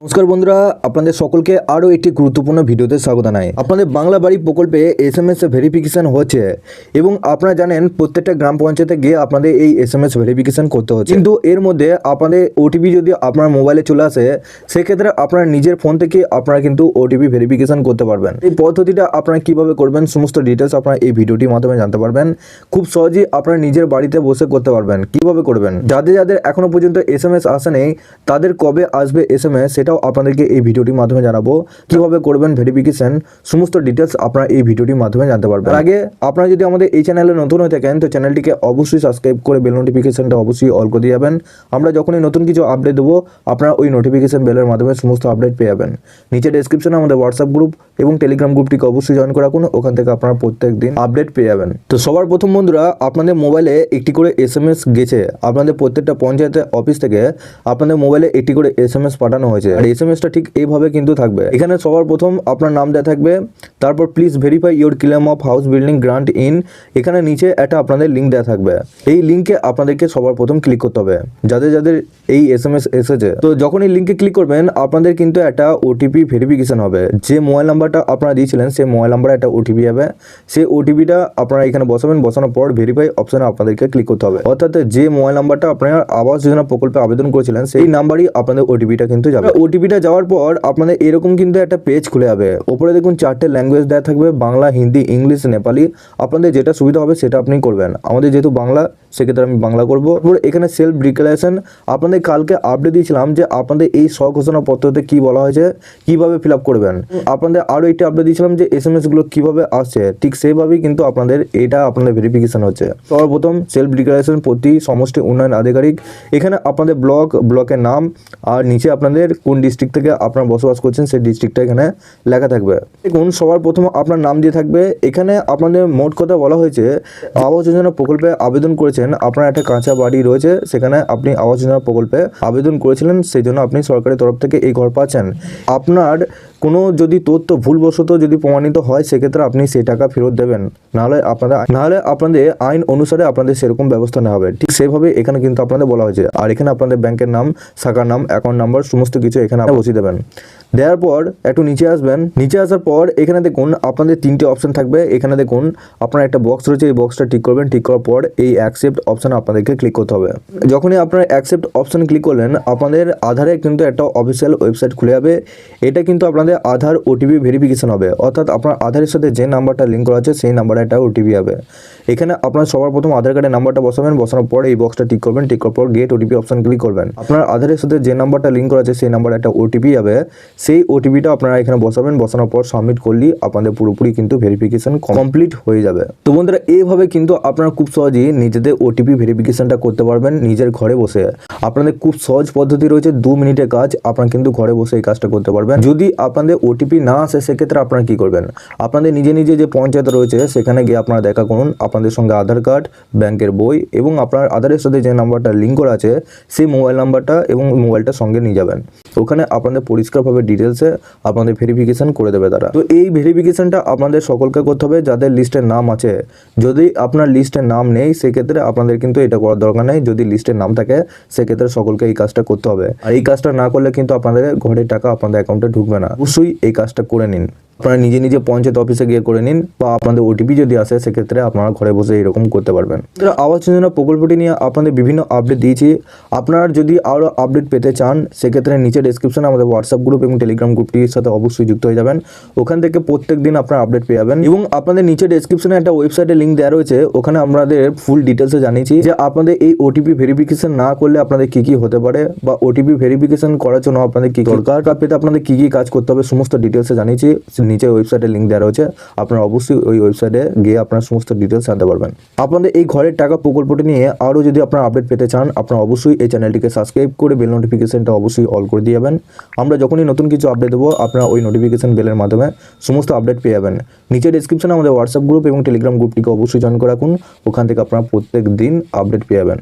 নমস্কার বন্ধুরা, আপনাদের সকলকে আরও একটি গুরুত্বপূর্ণ ভিডিওতে স্বাগত জানাই। আপনাদের বাংলা বাড়ি প্রকল্পে এসএমএস ভেরিফিকেশন হচ্ছে এবং আপনারা জানেন প্রত্যেকটা গ্রাম পঞ্চায়েতে গিয়ে আপনাদের এই এসএমএস ভেরিফিকেশন করতে হচ্ছে, কিন্তু এর মধ্যে আপনাদের ওটিপি যদি আপনার মোবাইলে চলে আসে সেক্ষেত্রে আপনার নিজের ফোন থেকে আপনারা কিন্তু ওটিপি ভেরিফিকেশন করতে পারবেন। এই পদ্ধতিটা আপনারা কিভাবে করবেন সমস্ত ডিটেলস আপনারা এই ভিডিওটির মাধ্যমে জানতে পারবেন। খুব সহজেই আপনারা নিজের বাড়িতে বসে করতে পারবেন। কিভাবে করবেন, যাদের যাদের এখনো পর্যন্ত এসএমএস আসে নেই তাদের কবে আসবে এসএমএস সেটাও আপনাদেরকে এই ভিডিওটির মাধ্যমে জানাবো। কিভাবে করবেন ভেরিফিকেশন সমস্ত ডিটেলস আপনারা এই ভিডিওটির মাধ্যমে জানতে পারবেন। আগে আপনারা যদি আমাদের এই চ্যানেলে নতুন হয়ে থাকেন তো চ্যানেলটিকে অবশ্যই সাবস্ক্রাইব করে বেল নোটিফিকেশনটা অবশ্যই অল করে দিয়ে যাবেন। আমরা যখনই নতুন কিছু আপডেট দেবো আপনারা ওই নোটিফিকেশন বেলের মাধ্যমে সমস্ত আপডেট পেয়ে যাবেন। নিচে ডেসক্রিপশনে আমাদের হোয়াটসঅ্যাপ গ্রুপ এবং টেলিগ্রাম গ্রুপটিকে অবশ্যই জয়েন করে রাখুন, ওখান থেকে আপনারা প্রত্যেক দিন আপডেট পেয়ে যাবেন। তো সবার প্রথম বন্ধুরা, আপনাদের মোবাইলে একটি করে এসএমএস গেছে, আপনাদের প্রত্যেকটা পঞ্চায়েতের অফিস থেকে আপনাদের মোবাইলে একটি করে এসএমএস পাঠানো হয়েছে। আর এসএমএসটা ঠিক এইভাবে কিন্তু থাকবে। এখানে সবার প্রথম আপনার নাম দেওয়া থাকবে, তারপর please verify your claim of house building grant in, এখানে নিচে একটা আপনাদের লিঙ্ক দেওয়া থাকবে। এই লিঙ্কে আপনাদেরকে সবার প্রথম ক্লিক করতে হবে যাদের যাদের এই এসএমএস এসেছে। তো যখন এই লিঙ্কে ক্লিক করবেন আপনাদের কিন্তু একটা ওটিপি ভেরিফিকেশন হবে। যে মোবাইল নাম্বারটা আপনারা দিয়েছিলেন সেই মোবাইল নাম্বারে একটা ওটিপি হবে। সেই ওটিপিটা আপনারা এখানে বসাবেন, বসানোর পর ভেরিফাই অপশনে আপনাদেরকে ক্লিক করতে হবে। অর্থাৎ যে মোবাইল নাম্বারটা আপনারা আবাস যোজনা প্রকল্পে আবেদন করেছিলেন সেই নাম্বারই আপনাদের ওটিপিটা কিন্তু যাবে। ওটিপিটা যাওয়ার পর আপনাদের এরকম কিন্তু একটা পেজ খুলে যাবে। ওপরে দেখুন 4টে ল্যাঙ্গুয়েজ দেওয়া থাকবে, বাংলা, হিন্দি, ইংলিশ, নেপালি। আপনাদের যেটা সুবিধা হবে সেটা আপনি করবেন। আমাদের যেহেতু বাংলা সেক্ষেত্রে আমি বাংলা করবো। এখানে সেলফ ডিক্লারেশন আপনাদের কালকে আপডেট দিয়েছিলাম যে আপনাদের এই স্বঘোষণা পত্রতে কি বলা হয়েছে কিভাবে ফিল আপ করবেন। আপনাদের আরও একটি আপডেট দিয়েছিলাম যে এসএমএস গুলো কিভাবে আসছে, ঠিক সেইভাবেই কিন্তু আপনাদের এটা আপনাদের ভেরিফিকেশন হচ্ছে। সর্বপ্রথম সেলফ ডিক্লারেশন প্রতি সমষ্টি উন্নয়ন আধিকারিক, এখানে আপনাদের ব্লকের নাম আর নিচে আপনাদের কোন ডিস্ট্রিক্ট থেকে আপনারা বসবাস করছেন সেই ডিস্ট্রিক্টটা এখানে লেখা থাকবে। দেখুন সবার প্রথম আপনার নাম দিয়ে থাকবে। এখানে আপনাদের মোট কথা বলা হয়েছে আবাস যোজনা প্রকল্পে আবেদন করেছেন, আপনার একটা কাঁচা বাড়ি রয়েছে সেখানে আপনি আবাস যোজনা প্রকল্পে আবেদন করেছিলেন, সেই জন্য আপনি সরকারের তরফ থেকে এই ঘর পাচ্ছেন। আপনার কোনো যদি তথ্য ভুলবশত যদি প্রমাণিত হয় সেক্ষেত্রে আপনি সেই টাকা ফেরত দেবেন, নাহলে আপনাদের আইন অনুসারে আপনাদের সেরকম ব্যবস্থা নেওয়া হবে। ঠিক সেভাবে এখানে কিন্তু আপনাদের বলা হয়েছে। আর এখানে আপনাদের ব্যাংকের নাম, শাখার নাম, অ্যাকাউন্ট নাম্বার সমস্ত কিছু এখানে বসিয়ে দেবেন। দেওয়ার পর একটু নিচে আসবেন। নিচে আসার পর এখানে দেখুন আপনাদের 3টে অপশন থাকবে। এখানে দেখুন আপনার একটা বক্স রয়েছে, এই বক্সটা টিক করবেন। টিক করার পর এই অ্যাকসেপ্ট অপশানে আপনাদেরকে ক্লিক করতে হবে। যখনই আপনারা অ্যাকসেপ্ট অপশানে ক্লিক করলেন আপনাদের আধারে কিন্তু একটা অফিসিয়াল ওয়েবসাইট খুলে যাবে। এটা কিন্তু আপনাদের আধার ওটিপি ভেরিফিকেশন হবে, অর্থাৎ আপনার আধারের সাথে যে নাম্বারটা লিঙ্ক করা আছে সেই নাম্বারে একটা ওটিপি হবে। এখানে আপনার সবার প্রথম আধার কার্ডের নাম্বারটা বসাবেন, বসানোর পর এই বক্সটা টিক করবেন। টিক করার পর গেট ওটিপি অপশন ক্লিক করবেন। আপনার আধারের সাথে যে নাম্বারটা লিঙ্ক করা আছে সেই নাম্বারে একটা ওটিপি যাবে, সেই ওটিপিটা আপনারা এখানে বসাবেন। বসানোর পর সাবমিট করলেই আপনাদের পুরোপুরি কিন্তু ভেরিফিকেশন কমপ্লিট হয়ে যাবে। তো বন্ধুরা এইভাবে কিন্তু আপনারা খুব সহজেই নিজেদের ওটিপি ভেরিফিকেশনটা করতে পারবেন নিজের ঘরে বসে। আপনাদের খুব সহজ পদ্ধতি রয়েছে, 2 মিনিটের কাজ। আপনারা কিন্তু ঘরে বসে এই কাজটা করতে পারবেন। যদি আপনাদের ওটিপি না আসে সেক্ষেত্রে আপনারা কি করবেন, আপনাদের নিজে নিজে যে পঞ্চায়েত রয়েছে সেখানে গিয়ে আপনারা দেখা করুন। আপনাদের সঙ্গে আধার কার্ড, ব্যাংকের বই এবং আপনার আধারের সাথে যে নাম্বারটা লিঙ্ক করা আছে সেই মোবাইল নাম্বারটা এবং মোবাইলটা সঙ্গে নিয়ে যাবেন। ওখানে আপনাদের পরিষ্কারভাবে ডিটেলসে আপনাদের ভেরিফিকেশন করে দেবে তারা। তো এই ভেরিফিকেশনটা আপনাদের সকলকে করতে হবে যাদের লিস্টের নাম আছে। যদি আপনার লিস্টের নাম নেই সেক্ষেত্রে আপনাদের কিন্তু এটা করার দরকার নেই। যদি লিস্টের নাম থাকে সেক্ষেত্রে সকলকে এই কাজটা করতে হবে। আর এই কাজটা না করলে কিন্তু আপনাদের ঘরের টাকা আপনাদের অ্যাকাউন্টে ঢুকবে না। অবশ্যই এই কাজটা করে নিন। আপনারা নিজে নিজে পঞ্চায়েত অফিসে গিয়ে করে নিন, বা আপনাদের ওটিপি যদি আসে সেক্ষেত্রে আপনারা ঘরে বসে এরকম করতে পারবেন। আবাস যোজনা প্রকল্পটি নিয়ে আপনাদের বিভিন্ন আপডেট দিয়েছি। আপনারা যদি আরও আপডেট পেতে চান সেক্ষেত্রে নিচে ডেসক্রিপশনে আমাদের হোয়াটসঅ্যাপ গ্রুপ এবং টেলিগ্রাম গ্রুপটির সাথে অবশ্যই যুক্ত হয়ে যাবেন। ওখান থেকে প্রত্যেক দিন আপনারা আপডেট পেয়ে যাবেন। এবং আপনাদের নিচে ডেসক্রিপশনে একটা ওয়েবসাইটের লিঙ্ক দেওয়া রয়েছে, ওখানে আমাদের ফুল ডিটেলসে জানিয়েছি যে আপনাদের এই ওটিপি ভেরিফিকেশন না করলে আপনাদের কি কি হতে পারে, বা ওটিপি ভেরিফিকেশন করার জন্য আপনাদের কি দরকার পেতে আপনাদের কি কি কাজ করতে হবে সমস্ত ডিটেলসে জানিয়েছি। নিচে ওয়েবসাইটের লিঙ্ক দেওয়া রয়েছে, আপনারা অবশ্যই ওই ওয়েবসাইটে গিয়ে আপনারা সমস্ত ডিটেলস জানতে পারবেন। আপনাদের এই ঘরের টাকা প্রকল্পটি নিয়ে আরও যদি আপনারা আপডেট পেতে চান আপনারা অবশ্যই এই চ্যানেলটিকে সাবস্ক্রাইব করে বেল নোটিফিকেশনটা অবশ্যই অল করে দিয়ে যাবেন। আমরা যখনই নতুন কিছু আপডেট দেবো আপনারা ওই নোটিফিকেশন বেলের মাধ্যমে সমস্ত আপডেট পেয়ে যাবেন। নিচে ডেসক্রিপশনে আমাদের হোয়াটসঅ্যাপ গ্রুপ এবং টেলিগ্রাম গ্রুপটিকে অবশ্যই জয়েন করে রাখুন, ওখান থেকে আপনারা প্রত্যেক দিন আপডেট পেয়ে যাবেন।